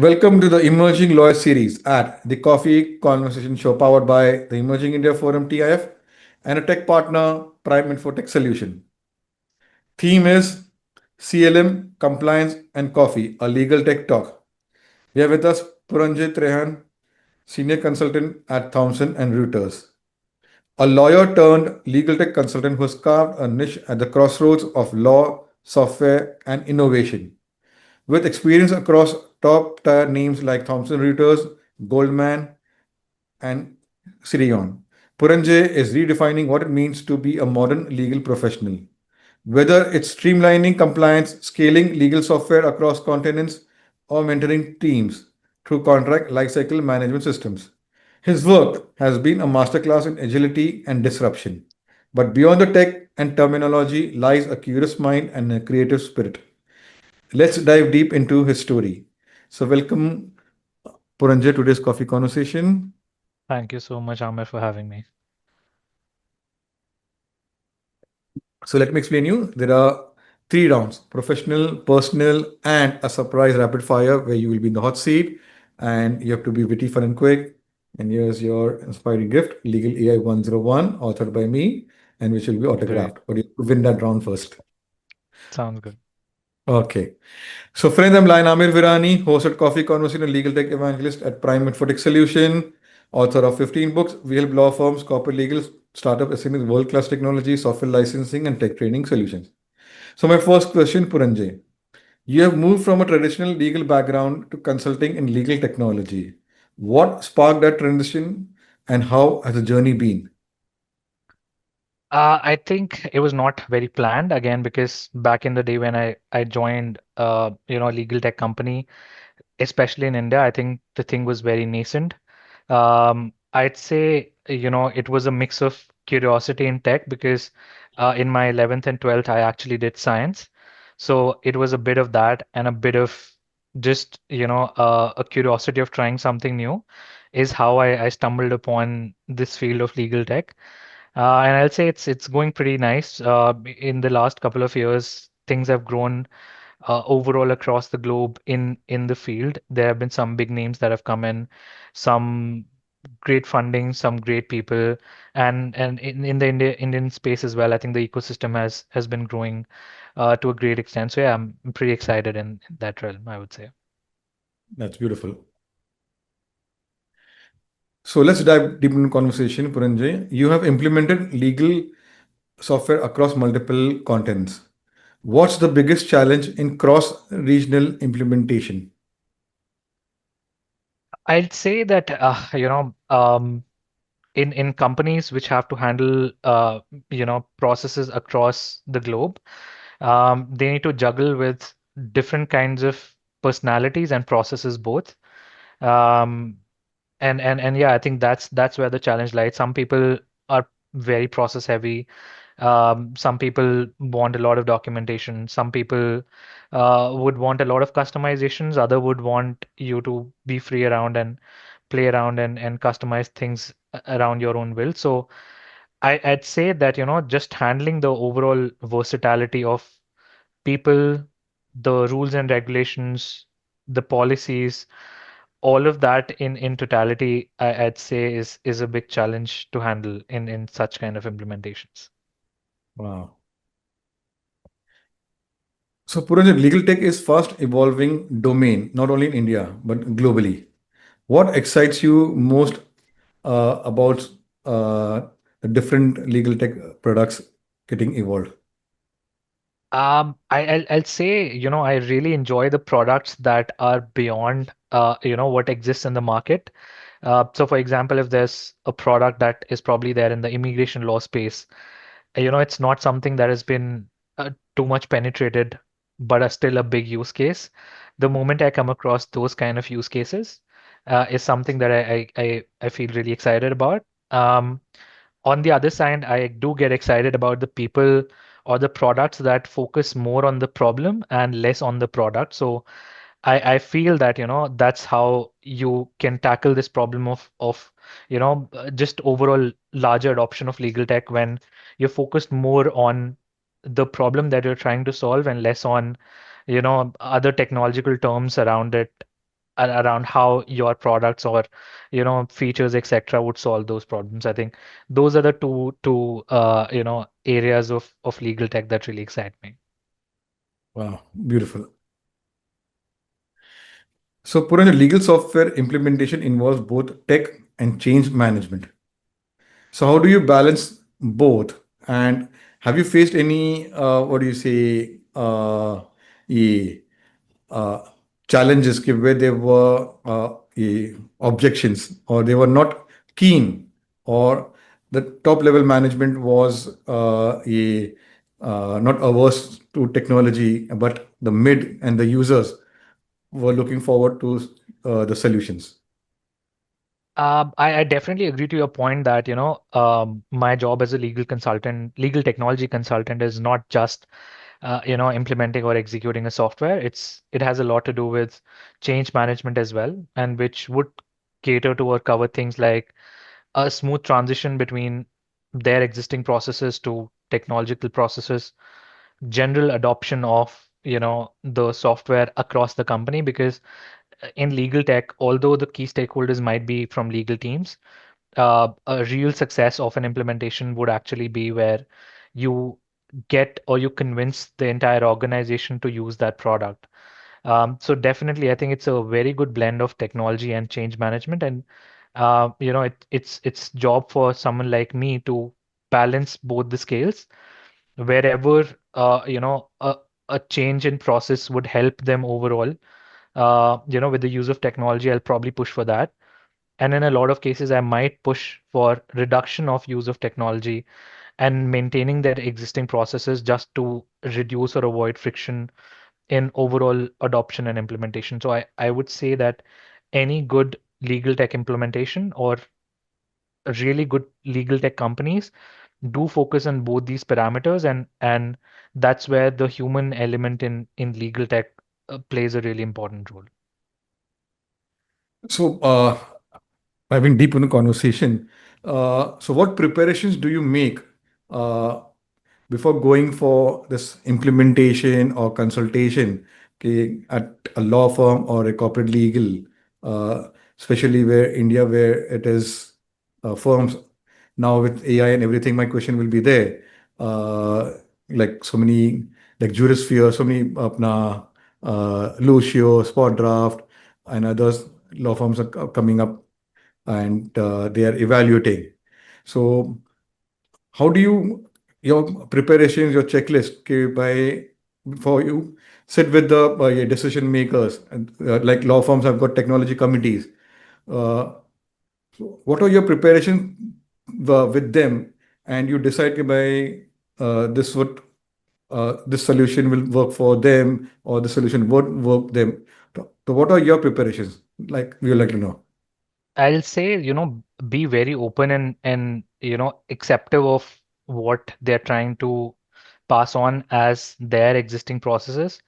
Welcome to the Emerging Lawyer series at the Coffee Conversation Show powered by the Emerging India Forum TIF and a tech partner, Prime Infotech Solution. Theme is CLM, Compliance and Coffee, a legal tech talk. We have with us Puranjay Trehan, Senior Consultant at Thomson and Reuters, a lawyer turned legal tech consultant who has carved a niche at the crossroads of law, software, and innovation. With experience across top tier names like Thomson Reuters, Goldman, and Sirion, Puranjay is redefining what it means to be a modern legal professional. Whether it's streamlining compliance, scaling legal software across continents, or mentoring teams through contract lifecycle management systems. His work has been a masterclass in agility and disruption. But beyond the tech and terminology lies a curious mind and a creative spirit. Let's dive deep into his story. So, welcome, Puranjay, to today's coffee conversation. Thank you so much, Amir, for having me. So, let me explain you. There are three rounds: professional, personal, and a surprise rapid fire where you will be in the hot seat and you have to be witty, fun, and quick. And here's your inspiring gift Legal AI 101, authored by me, and which will be Great. autographed. But you have to win that round first. Sounds good. Okay. So, friends, I'm Lion Amir Virani, host at Coffee Conversation and Legal Tech Evangelist at Prime Infotech Solution, author of 15 books. We help law firms, corporate legal startup SMEs, world-class technology, software licensing, and tech training solutions. So, my first question, Puranjay, you have moved from a traditional legal background to consulting in legal technology. What sparked that transition, and how has the journey been? I think it was not very planned again because back in the day when I joined a legal tech company, especially in India, I think the thing was very nascent. I'd say, it was a mix of curiosity in tech because in my 11th and 12th, I actually did science. So it was a bit of that and a bit of just, a curiosity of trying something new is how I stumbled upon this field of legal tech. And I'll say it's going pretty nice. In the last couple of years, things have grown overall across the globe in the field. There have been some big names that have come in, some great funding, some great people, and in the Indian space as well. I think the ecosystem has been growing to a great extent. So yeah, I'm pretty excited in that realm, I would say. That's beautiful. So, let's dive deep into conversation, Puranjay. You have implemented legal software across multiple continents. What's the biggest challenge in cross-regional implementation? I'd say that in companies which have to handle processes across the globe, they need to juggle with different kinds of personalities and processes both. Um, and yeah, I think that's where the challenge lies. Some people are very process heavy. Some people want a lot of documentation. Some people would want a lot of customizations. Other would want you to be free around and play around and customize things around your own will. So I'd say that, just handling the overall versatility of people, the rules and regulations, the policies, all of that in totality, I'd say is a big challenge to handle in such kind of implementations. Wow. So, Puranjit, legal tech is fast evolving domain, not only in India, but globally. What excites you most about uh, the different legal tech products getting evolved? I'll say, I really enjoy the products that are beyond, what exists in the market. So, for example, if there's a product that is probably there in the immigration law space, it's not something that has been too much penetrated, but are still a big use case. The moment I come across those kind of use cases, is something that I feel really excited about. On the other side, I do get excited about the people or the products that focus more on the problem and less on the product. So I feel that, that's how you can tackle this problem of just overall larger adoption of legal tech when you're focused more on the problem that you're trying to solve and less on, other technological terms around it. around how your products or features etc. would solve those problems. I think those are the two areas of legal tech that really excite me. Wow, beautiful. So, Puranjay, legal software implementation involves both tech and change management. So, how do you balance both? And have you faced any, what do you say, uh, challenges where there were objections or they were not keen, or the top level management was not averse to technology, but the mid and the users were looking forward to the solutions. I definitely agree to your point that, my job as a legal consultant, legal technology consultant is not just, implementing or executing a software. It has a lot to do with change management as well, and which would cater to or cover things like a smooth transition between their existing processes to technological processes, general adoption of, the software across the company, because in legal tech, although the key stakeholders might be from legal teams, a real success of an implementation would actually be where you get or you convince the entire organization to use that product. So definitely, I think it's a very good blend of technology and change management, and it's job for someone like me to balance both the scales. Wherever a change in process would help them overall, with the use of technology, I'll probably push for that. And in a lot of cases, I might push for reduction of use of technology and maintaining their existing processes just to reduce or avoid friction in overall adoption and implementation. So I would say that any good legal tech implementation or really good legal tech companies do focus on both these parameters, and that's where the human element in legal tech plays a really important role. So, diving deep in the conversation, so what preparations do you make uh, before going for this implementation or consultation, okay, at a law firm or a corporate legal, uh, especially where India, where it is firms now with AI and everything? My question will be there. Uh, like so many, like Jurisphere, so many, Lucio, Spot Draft, and others law firms are coming up, and they are evaluating. So, how do you your preparations, your checklist, okay, by before you sit with the decision makers, and like law firms have got technology committees. Uh, so what are your preparations with them, and you decide कि by this solution will work for them or the solution won't work them. So what are your preparations? Like we would like to know. I'll say, be very open and acceptive of what they're trying to pass on as their existing processes.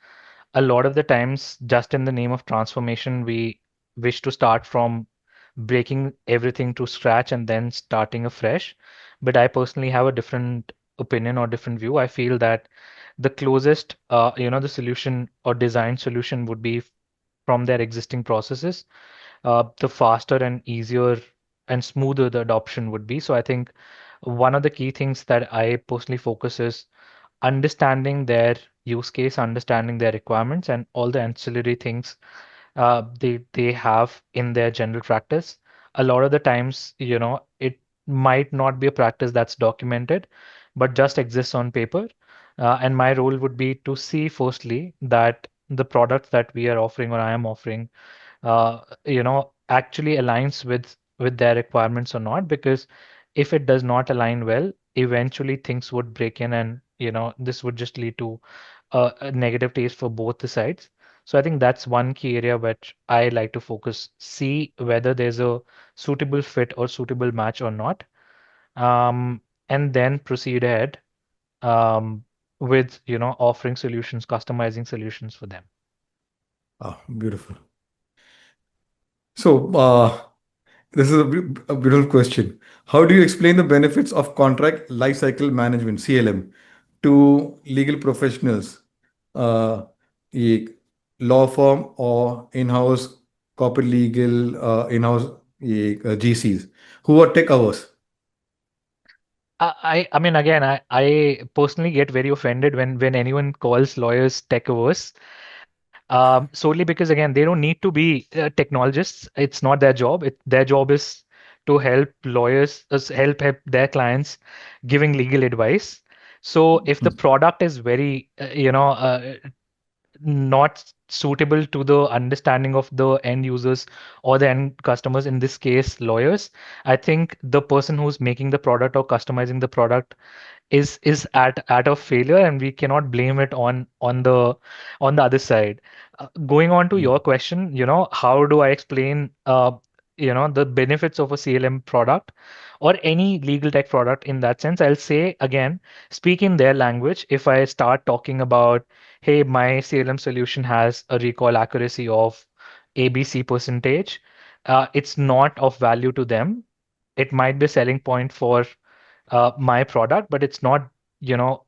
A lot of the times, just in the name of transformation, we wish to start from breaking everything to scratch and then starting afresh. But I personally have a different opinion or different view. I feel that the closest, the solution or design solution would be from their existing processes, the faster and easier and smoother the adoption would be. So I think one of the key things that I personally focus is understanding their use case, understanding their requirements, and all the ancillary things they have in their general practice. A lot of the times, it might not be a practice that's documented, but just exists on paper. And my role would be to see firstly that the product that we are offering or I am offering actually aligns with their requirements or not. Because if it does not align well, eventually things would break in, and this would just lead to a negative taste for both the sides. So I think that's one key area which I like to focus, see whether there's a suitable fit or suitable match or not, and then proceed ahead with offering solutions, customizing solutions for them. Ah, beautiful. So, this is a beautiful question. How do you explain the benefits of contract lifecycle management (CLM) to legal professionals, uh, a law firm or in-house? corporate legal, in-house GCs who are tech averse. I mean, again, I personally get very offended when anyone calls lawyers tech averse, solely because again, they don't need to be technologists. It's not their job. Their job is to help lawyers, help their clients giving legal advice. So if the product is very, not suitable to the understanding of the end users or the end customers, in this case, lawyers, I think the person who's making the product or customizing the product is at a failure, and we cannot blame it on the other side. Going on to your question, how do I explain the benefits of a CLM product or any legal tech product in that sense? I'll say again, speak in their language. If I start talking about, hey, my CLM solution has a recall accuracy of ABC percentage, it's not of value to them. It might be a selling point for my product, but it's not, you know,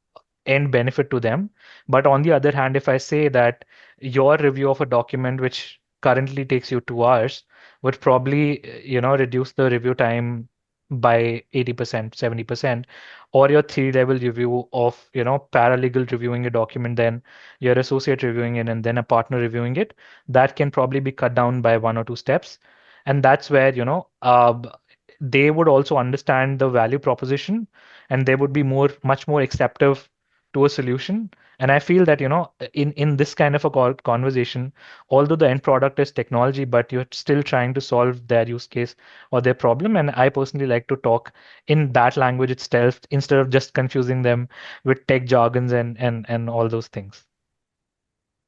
end benefit to them. But on the other hand, if I say that your review of a document, which currently takes you 2 hours, would probably, reduce the review time by 80%, 70%, or your three-level review of, paralegal reviewing a document, then your associate reviewing it, and then a partner reviewing it, that can probably be cut down by 1 or 2 steps. And that's where, they would also understand the value proposition, and they would be much more acceptive to a solution. And I feel that, in this kind of a conversation, although the end product is technology, but you're still trying to solve their use case or their problem. And I personally like to talk in that language itself instead of just confusing them with tech jargons and all those things.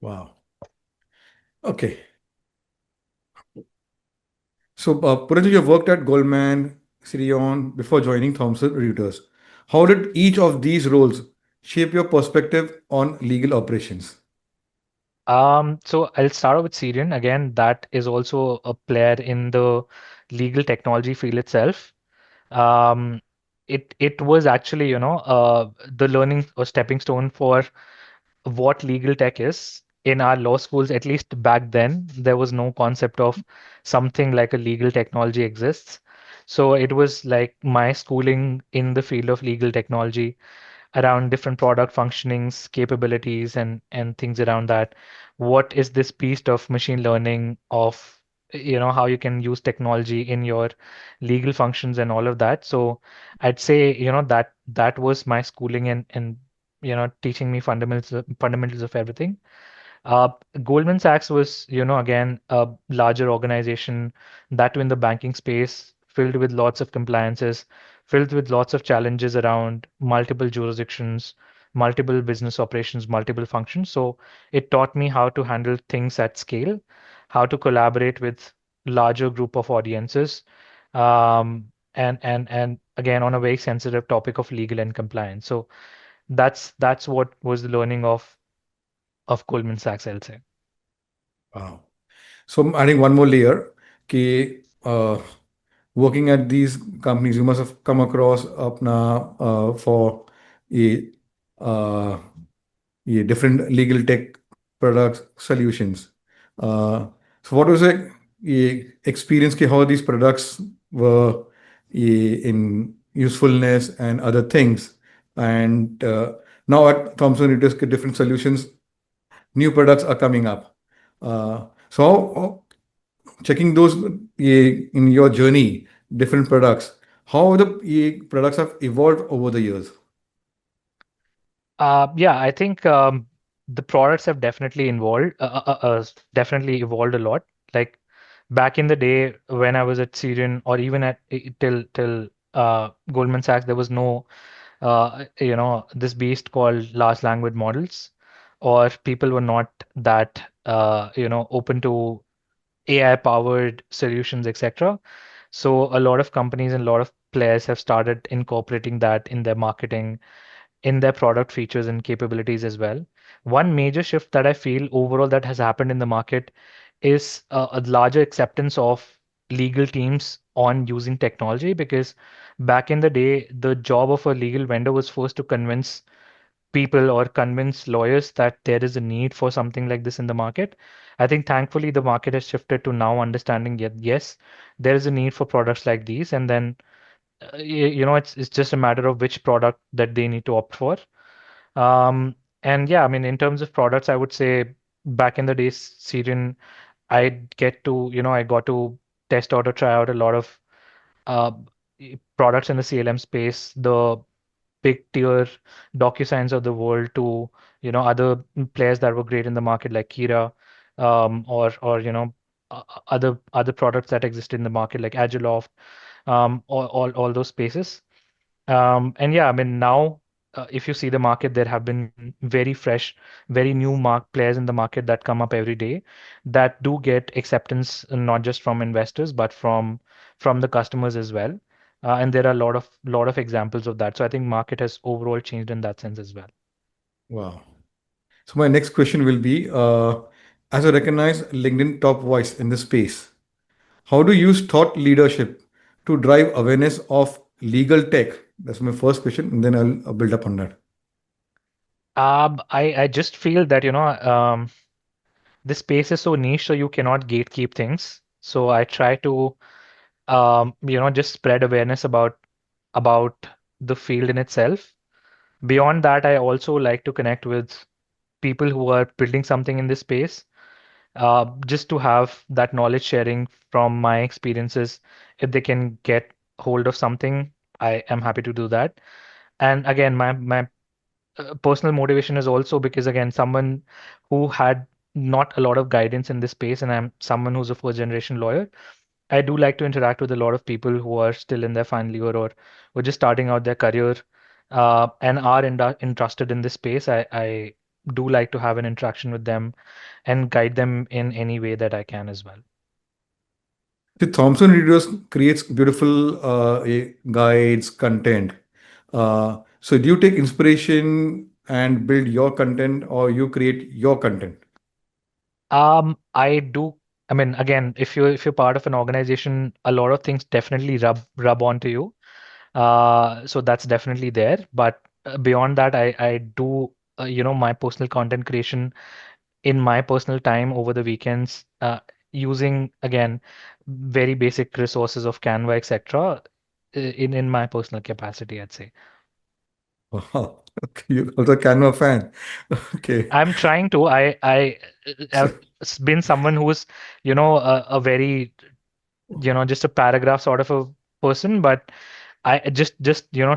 Wow. Okay. So, Puranjay, you worked at Goldman, Sirion before joining Thomson Reuters. How did each of these roles shape your perspective on legal operations? So I'll start off with Syrian. Again, that is also a player in the legal technology field itself. Um, it was actually, the learning or stepping stone for what legal tech is. In our law schools, at least back then, there was no concept of something like a legal technology exists. So it was like my schooling in the field of legal technology around different product functionings, capabilities, and things around that. What is this piece of machine learning of, how you can use technology in your legal functions and all of that. So I'd say, that was my schooling and teaching me fundamentals of everything. Uh, Goldman Sachs was, again, a larger organization, that too in the banking space, filled with lots of compliances, filled with lots of challenges around multiple jurisdictions, multiple business operations, multiple functions. So it taught me how to handle things at scale, how to collaborate with larger group of audiences, and again on a very sensitive topic of legal and compliance. So that's what was the learning of Goldman Sachs, I'll say. Wow. So, I'm adding one more layer. कि, working at these companies, you must have come across अपना for a uh, different legal tech products solutions. Uh, so what was the experience कि how these products were in usefulness and other things, and now at Thomson Reuters different solutions, new products are coming up. So checking those in your journey, different products, how the products have evolved over the years. Yeah, I think the products have definitely evolved a lot. Like back in the day when I was at Syrian, or even till Goldman Sachs, there was no this beast called large language models, or people were not that open to AI powered solutions, etc. So a lot of companies and a lot of players have started incorporating that in their marketing, in their product features and capabilities as well. One major shift that I feel overall that has happened in the market is a larger acceptance of legal teams on using technology, because back in the day, the job of a legal vendor was first to convince people or convince lawyers that there is a need for something like this in the market. I think thankfully the market has shifted to now understanding that yes, there is a need for products like these, and then it's just a matter of which product that they need to opt for. Um, and yeah, I mean, in terms of products, I would say back in the days, Syrian, I got to test out or try out a lot of uh, products in the CLM space, the big tier DocuSigns of the world to, other players that were great in the market like Kira, or other products that exist in the market like Agiloft, all those spaces. And yeah, I mean, now if you see the market, there have been very fresh, very new players in the market that come up every day that do get acceptance not just from investors but from the customers as well. And there are a lot of examples of that. So I think market has overall changed in that sense as well. Wow. So my next question will be, as a recognized LinkedIn top voice in this space, how do you use thought leadership to drive awareness of legal tech? That's my first question, and then I'll build up on that. I just feel that, this space is so niche, so you cannot gatekeep things. So I try to, just spread awareness about the field in itself. Beyond that, I also like to connect with people who are building something in this space, just to have that knowledge sharing from my experiences. If they can get hold of something, I am happy to do that. And again, my personal motivation is also because again, someone who had not a lot of guidance in this space, and I'm someone who's a first generation lawyer. I do like to interact with a lot of people who are still in their final year or just starting out their career, and are interested in this space. I do like to have an interaction with them and guide them in any way that I can as well. The Thomson Readers creates beautiful guides, content. So do you take inspiration and build your content, or you create your content? I do. I mean, again, if you're part of an organization, a lot of things definitely rub onto you. So that's definitely there. But beyond that, I do my personal content creation in my personal time over the weekends, using again very basic resources of Canva, etc. In my personal capacity, I'd say. Wow. Okay, you're also a Canva fan. Okay. I'm trying to. I So, have been someone who's a very just a paragraph sort of a person, but I just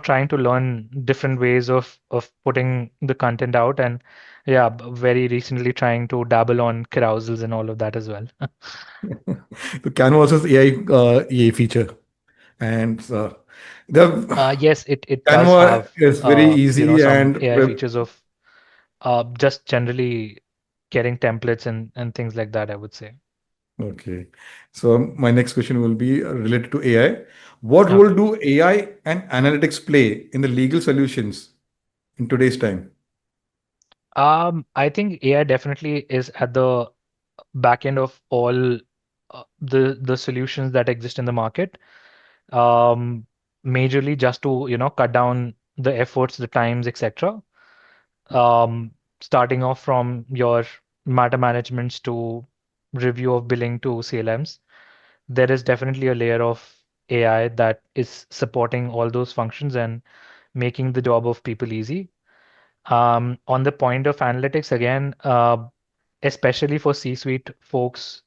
trying to learn different ways of putting the content out, and yeah, very recently trying to dabble on carousels and all of that as well. the Canva also has AI feature, and the Yes, it does Canva have is very easy some and AI features of just generally getting templates and things like that, I would say. okay. So my next question will be related to AI. What role Okay. do AI and analytics play in the legal solutions in today's time? I think AI definitely is at the back end of all the solutions that exist in the market. Um, Majorly just to, cut down the efforts, the times, etc. Um, Starting off from your matter managements to review of billing to CLMs, there is definitely a layer of AI that is supporting all those functions and making the job of people easy. On the point of analytics, again, especially for C-suite folks,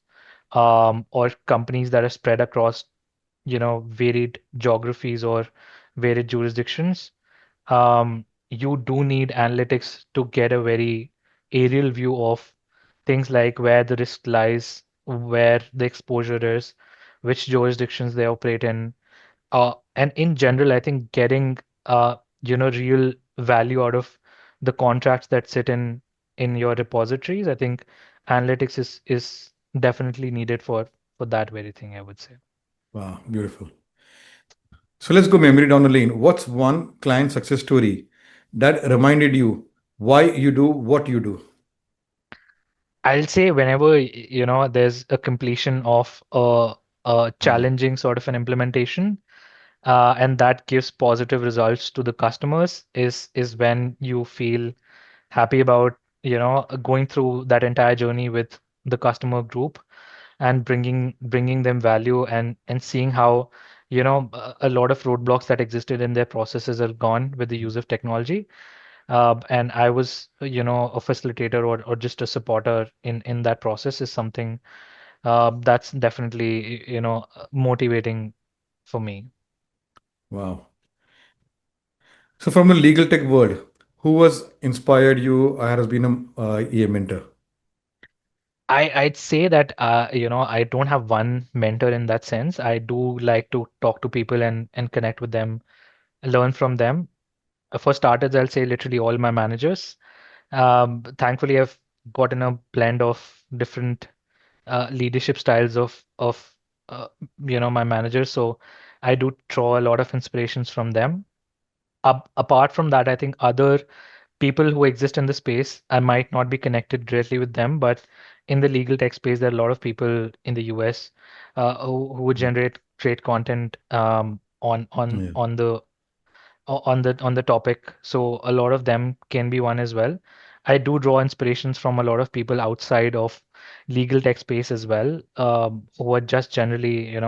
or companies that are spread across, varied geographies or varied jurisdictions, you do need analytics to get a very aerial view of things like where the risk lies, where the exposure is, which jurisdictions they operate in, and in general, I think getting real value out of the contracts that sit in your repositories, I think analytics is definitely needed for that very thing, I would say. Wow, beautiful. So let's go memory down the lane. What's one client success story that reminded you why you do what you do? I'll say whenever there's a completion of a challenging sort of an implementation, and that gives positive results to the customers, is when you feel happy about, going through that entire journey with the customer group and bringing them value and seeing how, a lot of roadblocks that existed in their processes are gone with the use of technology. And I was, a facilitator or just a supporter in that process is something that's definitely, motivating for me. Wow. So from the legal tech world, who has inspired you or has been a mentor? I'd say that I don't have one mentor in that sense. I do like to talk to people and connect with them, learn from them. For starters, I'll say literally all my managers. Thankfully, I've gotten a blend of different leadership styles of uh, my managers. So I do draw a lot of inspirations from them. Apart from that, I think other people who exist in the space, I might not be connected directly with them, but in the legal tech space, there are a lot of people in the US who would generate great content Yeah. on the topic. So a lot of them can be one as well. I do draw inspirations from a lot of people outside of legal tech space as well, who are just generally,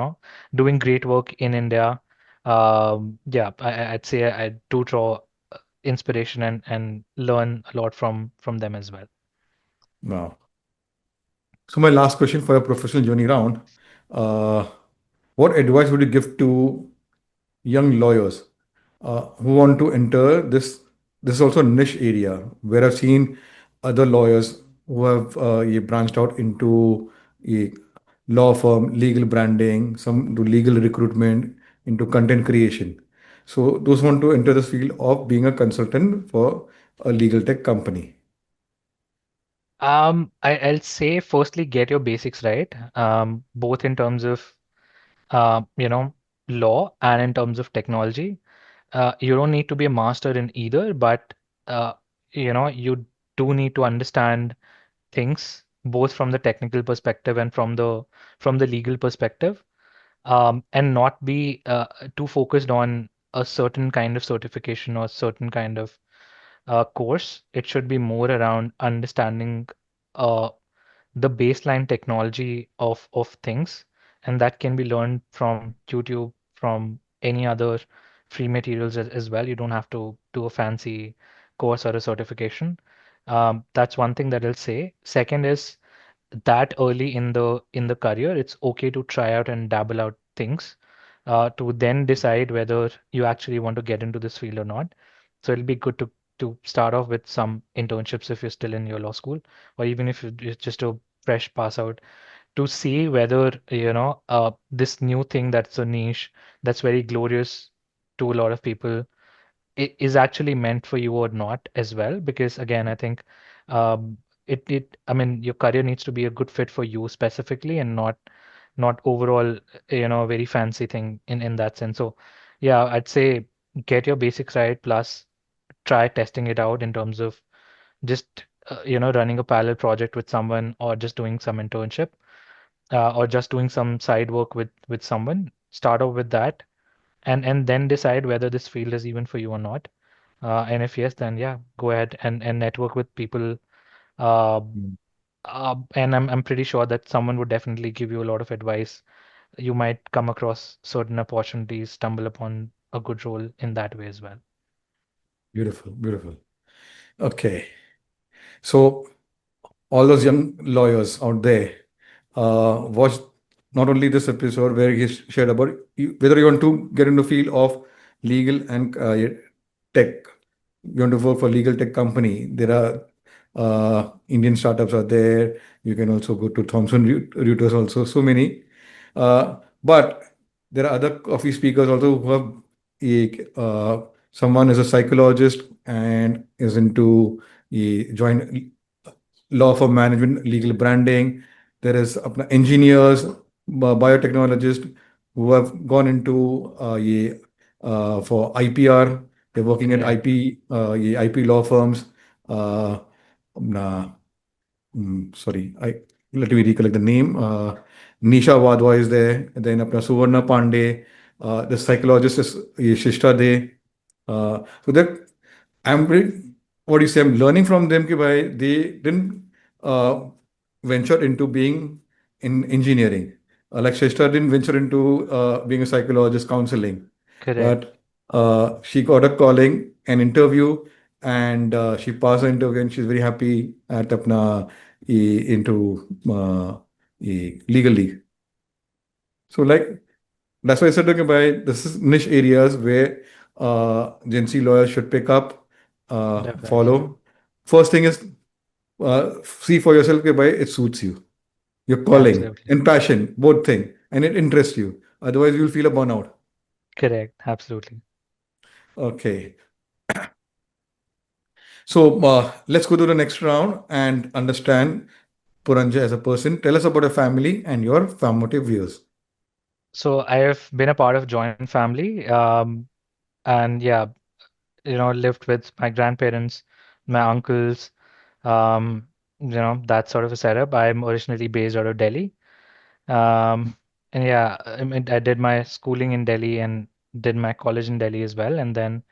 doing great work in India. Yeah, I'd say I do draw inspiration and learn a lot from them as well. Wow. So my last question for your professional journey round, uh, what advice would you give to young lawyers who want to enter this? This is also a niche area where I've seen other lawyers who have branched out into a law firm, legal branding, some do legal recruitment, into content creation. So those want to enter this field of being a consultant for a legal tech company. I'll say firstly get your basics right, both in terms of law and in terms of technology. You don't need to be a master in either, but uh, you do need to understand things both from the technical perspective and from the legal perspective, and not be too focused on a certain kind of certification or certain kind of course. It should be more around understanding uh, the baseline technology of things, and that can be learned from YouTube, from any other free materials as well. You don't have to do a fancy course or a certification. That's one thing that I'll say. Second is that early in the career, it's okay to try out and dabble out things, to then decide whether you actually want to get into this field or not. So it'll be good to start off with some internships if you're still in your law school, or even if you're just a fresh pass out, to see whether this new thing that's a niche, that's very glorious to a lot of people, is actually meant for you or not as well. Because again, I think I mean, your career needs to be a good fit for you specifically, and not overall, a very fancy thing in that sense. So yeah, I'd say get your basics right, plus try testing it out in terms of just running a parallel project with someone, or just doing some internship, or just doing some side work with someone. Start off with that, and then decide whether this field is even for you or not. And if yes, then yeah, go ahead and network with people. Uh, Mm. and I'm pretty sure that someone would definitely give you a lot of advice. You might come across certain opportunities, stumble upon a good role in that way as well. Beautiful, beautiful. Okay. So all those young lawyers out there, watch not only this episode where he shared about whether you want to get into the field of legal and tech, you want to work for legal tech company. There are Indian startups are there. You can also go to Thomson Reuters also. So many, but there are other coffee speakers also who have someone is a psychologist and is into join law firm management, legal branding. There is engineers, biotechnologists who have gone into for IPR. They're working at Yeah. IP law firms. Uh, nah, sorry, I let me recollect the name. Nisha Wadhwa is there. Then apna Suvarna Pandey. The psychologist is Shishta De. So that I'm very what do you say? I'm learning from them. Ki bhai, they didn't uh, venture into being in engineering. Like Sheshta didn't venture into being a psychologist, counseling, Correct. but she got a calling, an interview, and she passed the interview, and she's very happy at apna into legal league. So like that's why I said, okay, by this is niche areas where Gen Z lawyers should pick up, Definitely. follow. First thing is see for yourself, okay, by it suits you, your calling Absolutely. and passion, both thing, and it interests you. Otherwise, you'll feel a burnout. Correct. Absolutely. Okay, so let's go to the next round and understand Puranjay as a person. Tell us about your family and your formative views. So I have been a part of joint family, and yeah, lived with my grandparents, my uncles, um, that sort of a setup. I'm originally based out of Delhi. Um, and yeah, I mean, I did my schooling in Delhi and did my college in Delhi as well, and then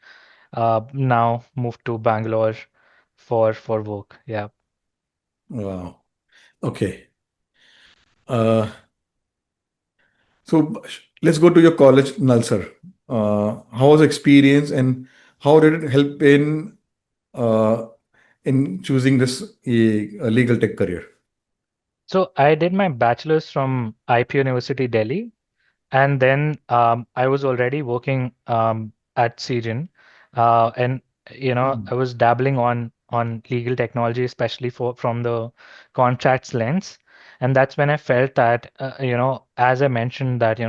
now moved to Bangalore for work. Yeah. Wow. Okay. Uh, So let's go to your college, Nalsar. How was the experience and how did it help uh, in choosing this a legal tech career? So I did my bachelor's from IP University, Delhi. And then I was already working at Cgen, and Mm. I was dabbling on legal technology, especially for from the contracts lens. And that's when I felt that as I mentioned that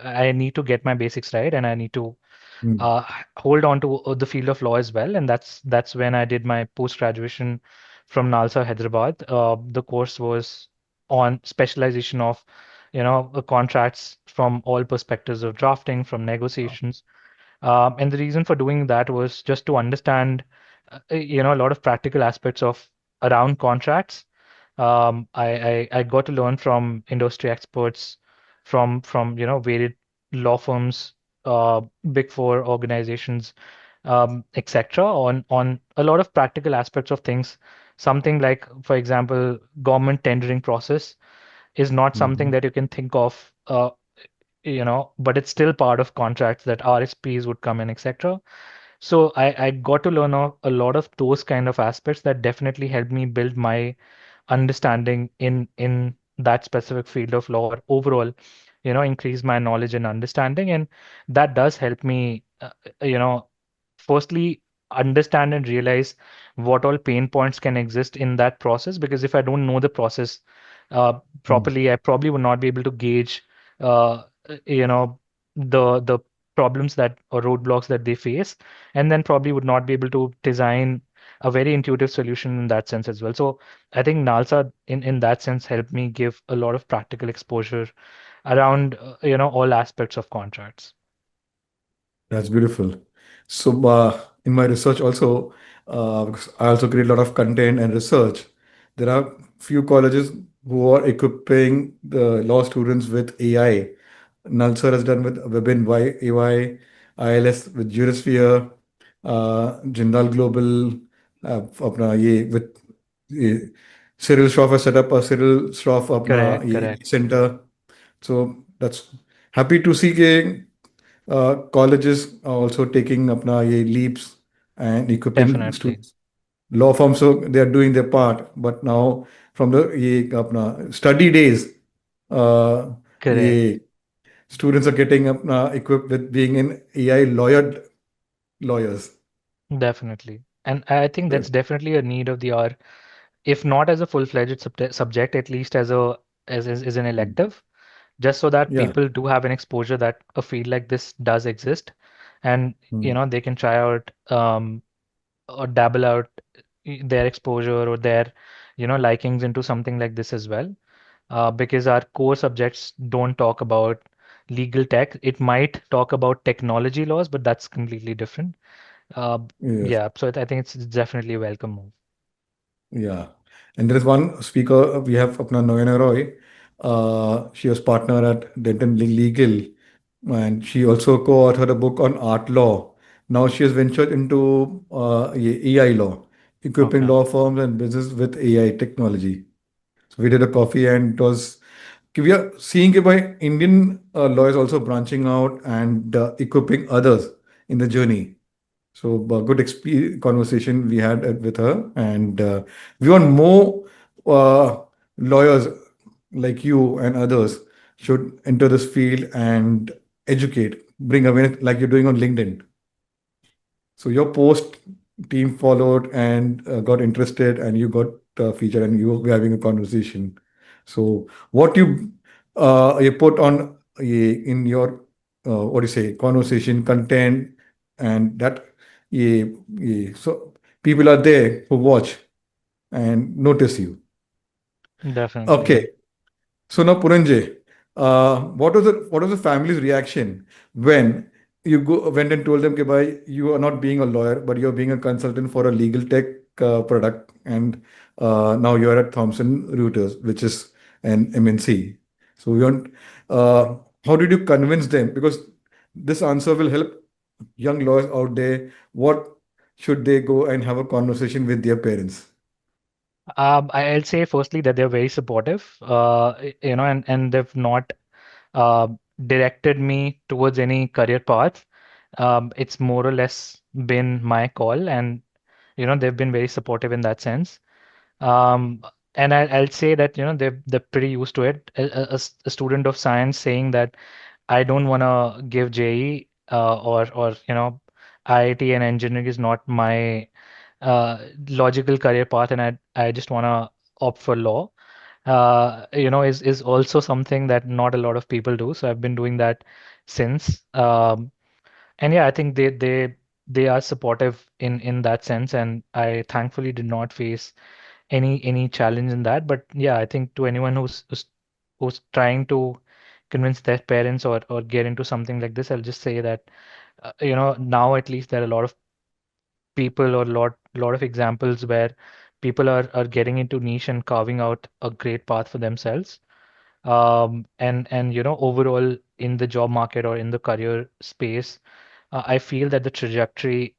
I need to get my basics right, and I need to Mm. uh, hold on to the field of law as well. And that's when I did my post graduation from Nalsa, Hyderabad. The course was on specialization of contracts from all perspectives of drafting, from negotiations. And the reason for doing that was just to understand, a lot of practical aspects of around contracts. I got to learn from industry experts, from varied law firms, uh, big four organizations, etc. On a lot of practical aspects of things. Something like, for example, government tendering process is not something Mhm. that you can think of, but it's still part of contracts that RSPs would come in, etc. So I got to learn a lot of those kind of aspects that definitely helped me build my understanding in that specific field of law, or overall, increase my knowledge and understanding. And that does help me, firstly, understand and realize what all pain points can exist in that process. Because if I don't know the process Mm. properly, I probably would not be able to gauge, uh, you know, the problems that or roadblocks that they face, and then probably would not be able to design a very intuitive solution in that sense as well. So I think NALSA in that sense helped me give a lot of practical exposure around all aspects of contracts. That's beautiful. So, in my research also, because I also create a lot of content and research. There are few colleges who are equipping the law students with AI. Nalsar has done with Webin Y AI, ILS with Jurisphere, Jindal Global, अपना ये with ये Cyril Shroff has set up a Cyril Shroff अपना Correct, ये correct. center. So that's happy to see कि colleges are also taking अपना ये leaps and equipping Definitely. students. Law firms, so they are doing their part, but now from the ये अपना study days, uh, Correct. ये students are getting equipped with being in AI lawyers. Definitely. And I think Yeah. that's definitely a need of the hour, if not as a full-fledged subject, at least as an Mm. elective, just so that Yeah. people do have an exposure that a field like this does exist, and Mm. they can try out or dabble out their exposure or their likings into something like this as well. Because our core subjects don't talk about legal tech. It might talk about technology laws, but that's completely different. Uh, Yes. yeah, so I think it's definitely a welcome move. Yeah. And there is one speaker we have, Apna Noyana Roy. She was partner at Denton Legal, and she also co-authored a book on art law. Now she has ventured into AI law. equipping Okay. law firms and business with AI technology. So we did a coffee, and it was we are seeing it by Indian lawyers also branching out and equipping others in the journey. So good conversation we had with her, and we want more lawyers like you and others should enter this field and educate, bring awareness like you're doing on LinkedIn. So your post team followed and got interested, and you got featured, and you were having a conversation. So what you put on in your what do you say conversation content, and that so people are there who watch and notice you. Definitely, yeah. Okay. So now, Puranjay, what was the family's reaction when you went and told them, "Okay, bhai, you are not being a lawyer, but you're being a consultant for a legal tech product, and now you're at Thomson Reuters, which is an MNC." So we want, uh, how did you convince them? Because this answer will help young lawyers out there. What should they go and have a conversation with their parents? I'll say firstly that they're very supportive, and they've not uh, directed me towards any career path. It's more or less been my call, and they've been very supportive in that sense. Um, and I'll say that they're pretty used to it. A student of science saying that I don't want to give JE or IIT and engineering is not my logical career path, and I just want to opt for law. Is also something that not a lot of people do. So I've been doing that since. And yeah, I think they are supportive in that sense, and I thankfully did not face any challenge in that. But yeah, I think to anyone who's trying to convince their parents or get into something like this, I'll just say that now at least there are a lot of people or lot of examples where people are getting into niche and carving out a great path for themselves. And overall in the job market or in the career space, I feel that the trajectory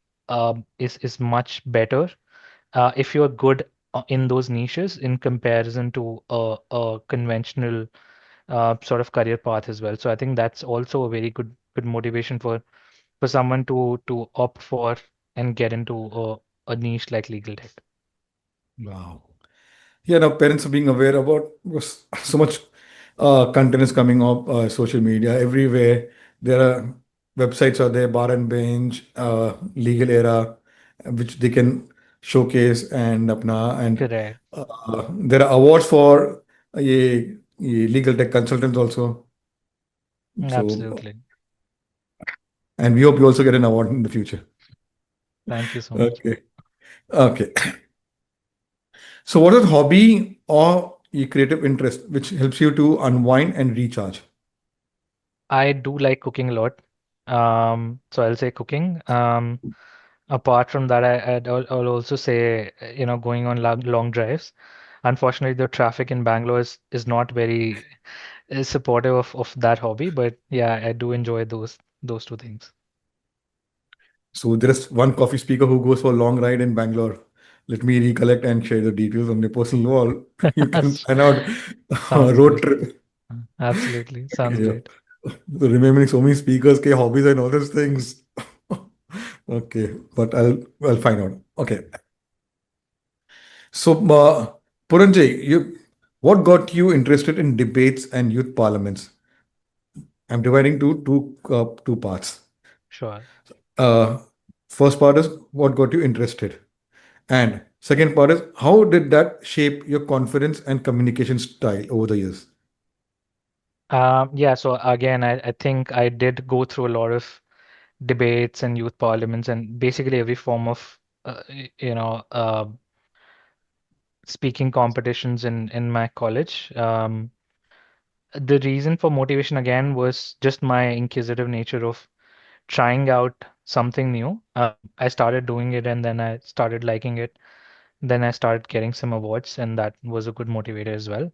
is much better if you're good in those niches in comparison to a conventional sort of career path as well. So I think that's also a very good motivation for someone to opt for and get into a niche like legal tech. Wow. Yeah, now parents are being aware about because so much content is coming up, social media everywhere. There are websites are there, Bar and Bench, Legal Era, which they can showcase and apna. And Correct. there are awards for legal tech consultants also. So, Absolutely. and we hope you also get an award in the future. Thank you so much. Okay. Okay. So, what is hobby or a creative interest which helps you to unwind and recharge? I do like cooking a lot. So I'll say cooking. Apart from that, I'll also say, going on long drives. Unfortunately, the traffic in Bangalore is not very supportive of that hobby, but yeah, I do enjoy those two things. So there is one coffee speaker who goes for a long ride in Bangalore. Let me recollect and share the details on the personal wall. You can plan out a Sounds road great. trip. Absolutely. Sounds Yeah. great. So remembering so many speakers, ke hobbies and all those things. Okay, but I'll find out. Okay. So Puranjay, what got you interested in debates and youth parliaments? I'm dividing two parts. Sure. Uh, First part is what got you interested. And second part is how did that shape your confidence and communication style over the years? Yeah, so again, I think I did go through a lot of debates and youth parliaments and basically every form of speaking competitions in my college. The reason for motivation again was just my inquisitive nature of trying out something new. I started doing it and then I started liking it. Then I started getting some awards, and that was a good motivator as well.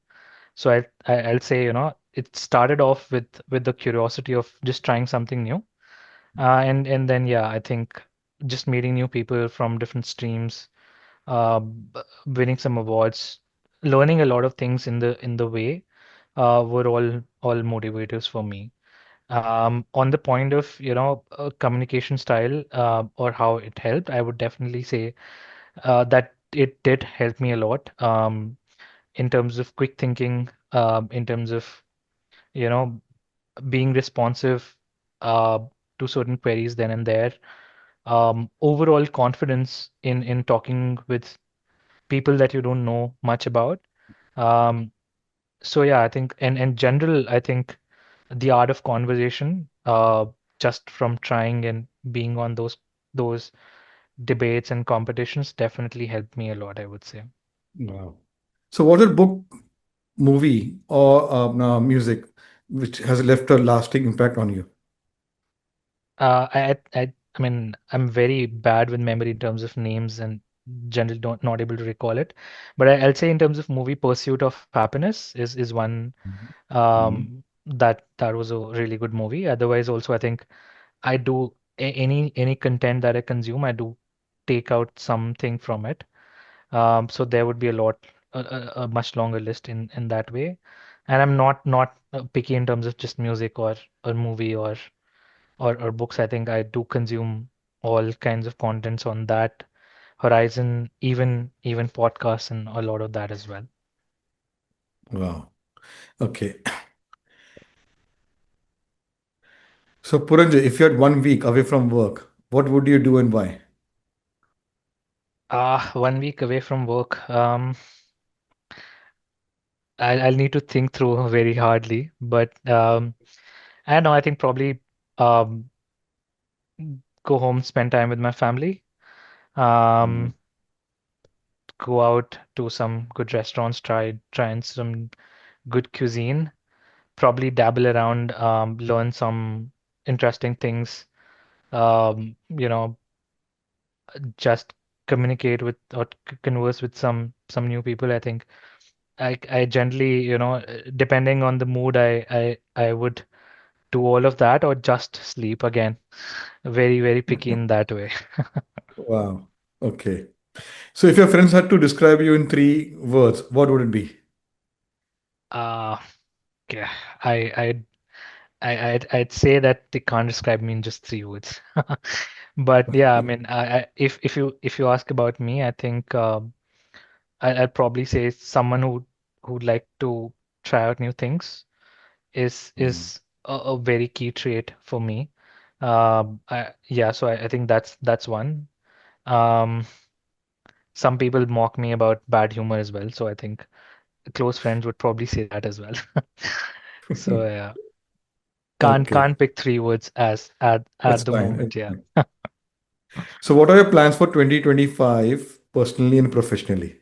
So I'll say, it started off with the curiosity of just trying something new. And then yeah, I think just meeting new people from different streams winning some awards, learning a lot of things in the way, were all motivators for me. On the point of, communication style, or how it helped, I would definitely say that it did help me a lot, in terms of quick thinking, in terms of, you know, being responsive uh, to certain queries then and there. Overall confidence in talking with people that you don't know much about. Um, so yeah, I think in general, I think the art of conversation, just from trying and being on those debates and competitions definitely helped me a lot, I would say. Wow. So, what is book, movie, or music which has left a lasting impact on you? I mean, I'm very bad with memory in terms of names and generally don't not able to recall it. But I'll say in terms of movie, Pursuit of Happiness is one Mhm. that was a really good movie. Otherwise, also I think I do any content that I consume, I do take out something from it. So there would be a much longer list in that way. And I'm not picky in terms of just music or movie or books. I think I do consume all kinds of contents on that horizon, even podcasts and a lot of that as well. Wow. Okay. So, Puranjay, if you had 1 week away from work, what would you do and why? 1 week away from work. I'll need to think through very hardly, but I don't know. I think probably um, go home, spend time with my family, Mm. um, go out to some good restaurants, try some good cuisine, probably dabble around, learn some interesting things, you know, just communicate with or converse with some new people. I think I generally, depending on the mood, I would do all of that or just sleep again. Very, very picky in that way. Wow. Okay. So, if your friends had to describe you in 3 words, what would it be? Uh, yeah, I, I'd, I'd say that they can't describe me in just 3 words. But yeah, I mean, if you ask about me, I think I'd probably say someone who'd like to try out new things Mm. is a very key trait for me. Yeah, so I think that's one. Um, some people mock me about bad humor as well, so I think close friends would probably say that as well. So yeah, Okay. can't pick 3 words as That's at the fine. moment. It's Yeah. fine. So, what are your plans for 2025, personally and professionally?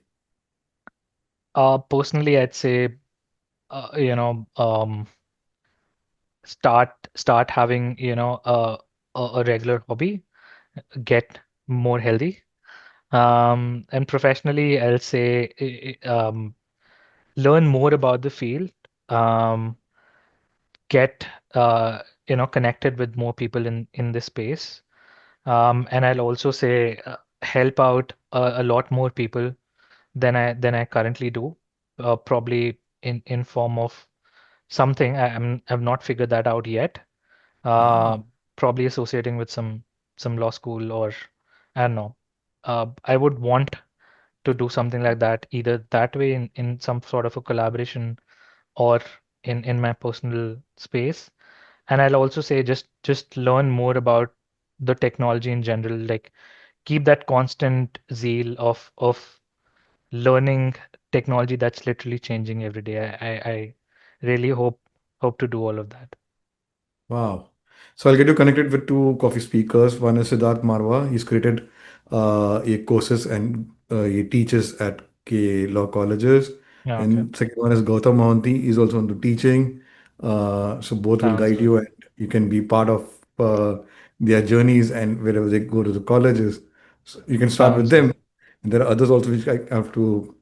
Personally, I'd say start having a regular hobby, get more healthy. And professionally, I'll say learn more about the field, um, get connected with more people in this space. And I'll also say help out a lot more people than I currently do, probably in form of something I've not figured that out yet. Uh, Probably associating with some law school or I don't know. I would want to do something like that, either that way in some sort of a collaboration or in my personal space. And I'll also say just learn more about the technology in general, like keep that constant zeal of learning technology that's literally changing every day. I really hope to do all of that. Wow. So I'll get you connected with two coffee speakers. One is Siddharth Marwa. He's created a courses and he teaches at K law colleges. Yeah, okay. And second one is Gautam Mohanty. He's also into teaching. So both will Sounds guide good. you and you can be part of their journeys and wherever they go to the colleges. So you can start with Sounds them. good. And there are others also which I have to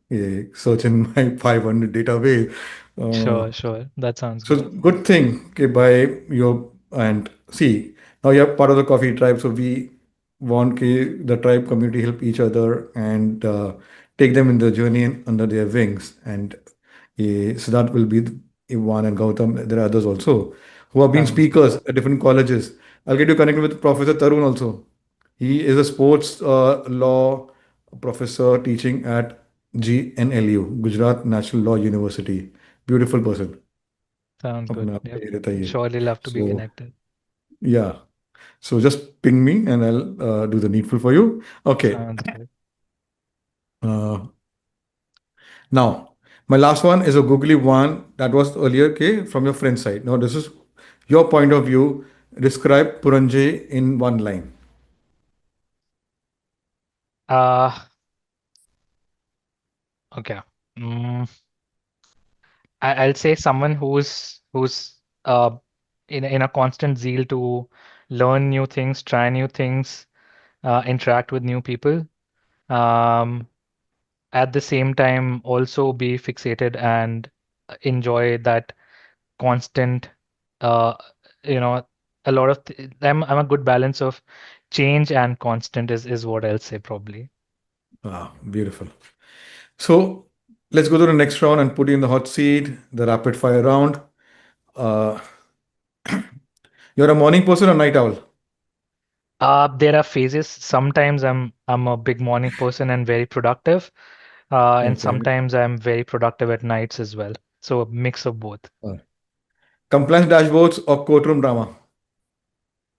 search in my 500 database. Uh, Sure, sure. That sounds so good. good thing, okay, by your and see now you're part of the coffee tribe. So we want the tribe community help each other and take them in the journey under their wings. And Siddharth will be one, and Gautam. There are others also who have been Sounds good. speakers at different colleges. I'll get you connected with Professor Tarun also. He is a sports law professor teaching at GNLU, Gujarat National Law University. Beautiful person. Sounds good. अपना Yep. ये रहता ही है. Surely love to be So connected. yeah, so just ping me and I'll do the needful for you. Okay. Sounds good. Uh, Now, my last one is a googly one that was earlier, okay, from your friend side. Now, this is your point of view. Describe Puranjay in one line. Uh, okay. Mm, I'll say someone who's in a constant zeal to learn new things, try new things, interact with new people. Um, at the same time, also be fixated and enjoy that constant, uh, you know, a lot of I'm a good balance of change and constant is what I'll say probably. Ah, beautiful. So let's go to the next round and put you in the hot seat, the rapid fire round. Uh, you're a morning person or night owl? There are phases. Sometimes I'm a big morning person and very productive, and Okay. sometimes I'm very productive at nights as well. So a mix of both. Uh, Compliance dashboards or courtroom drama?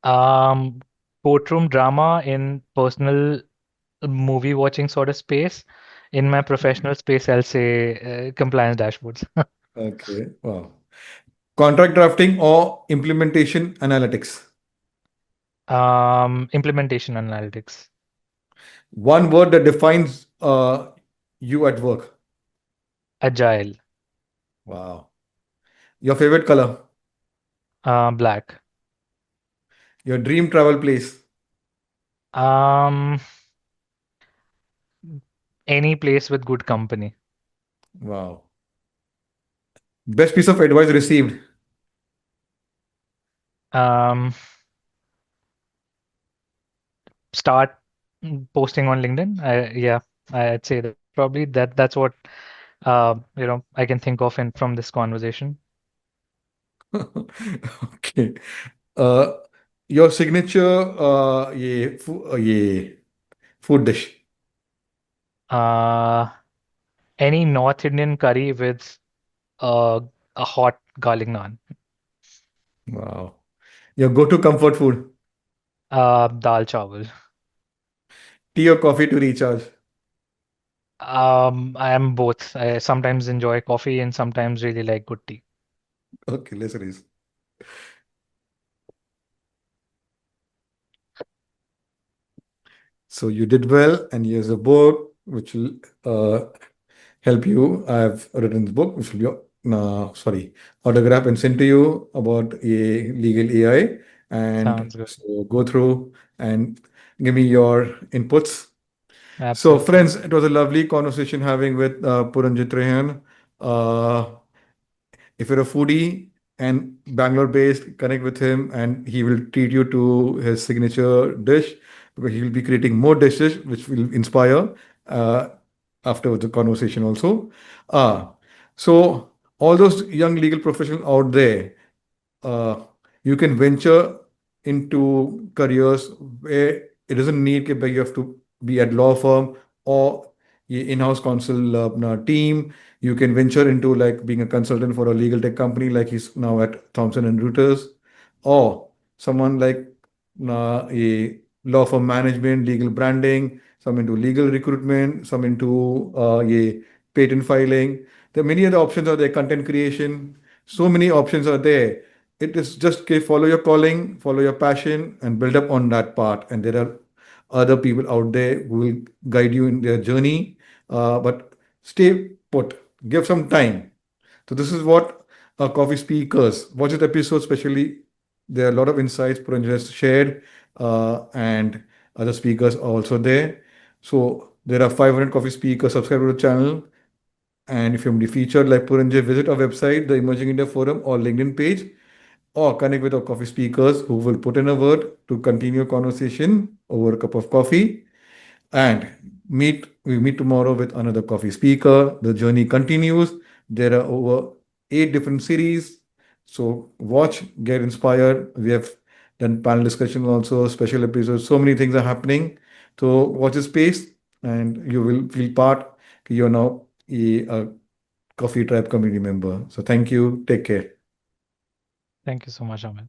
Um, Courtroom drama in personal movie watching sort of space. In my professional space, I'll say compliance dashboards. Okay. Wow. Contract drafting or implementation analytics? Implementation analytics. One word that defines you at work. Agile. Wow. Your favorite color? Black. Your dream travel place? Um, any place with good company. Wow. Best piece of advice received? Um, Start posting on LinkedIn. Yeah, I'd say that probably that's what I can think of in from this conversation. Okay. Uh, your signature food dish? Uh, any North Indian curry with uh, a hot garlic naan. Wow. Your go-to comfort food? Dal chawal. Tea or coffee to recharge? I am both. I sometimes enjoy coffee and sometimes really like good tea. Okay, let's raise. So you did well, and here's a book which will help you. I've written the book, which will be sorry, autograph and send to you about a legal AI. And Sounds good. so go through and give me your inputs. So, Absolutely. friends, it was a lovely conversation having with Puranjay Trehan. Uh, if you're a foodie and Bangalore based, connect with him and he will treat you to his signature dish because he will be creating more dishes which will inspire uh, after the conversation also. Uh, so, all those young legal professionals out there, uh, you can venture into careers where it doesn't need that you have to be at law firm or in-house counsel team. You can venture into like being a consultant for a legal tech company like he's now at Thomson and Reuters, or someone like a law firm management, legal branding, some into legal recruitment, some into a patent filing. There are many other options are there, content creation. So many options are there. It is just okay, follow your calling, follow your passion, and build up on that part. And there are other people out there who will guide you in their journey. But stay put, give some time. So this is what coffee speakers watch this episode, especially there are a lot of insights Puranjay has shared, and other speakers are also there. So there are 500 coffee speakers subscribe to the channel. And if you want to be featured like Puranjay, visit our website, the Emerging India Forum or LinkedIn page. or connect with our coffee speakers who will put in a word to continue conversation over a cup of coffee. And we meet tomorrow with another coffee speaker. The journey continues. There are over 8 different series. So watch, get inspired. We have done panel discussion also, special episodes. So many things are happening. So watch the space and you will feel part. You're now a Coffee Tribe community member. So thank you. Take care. Thank you so much, Amit.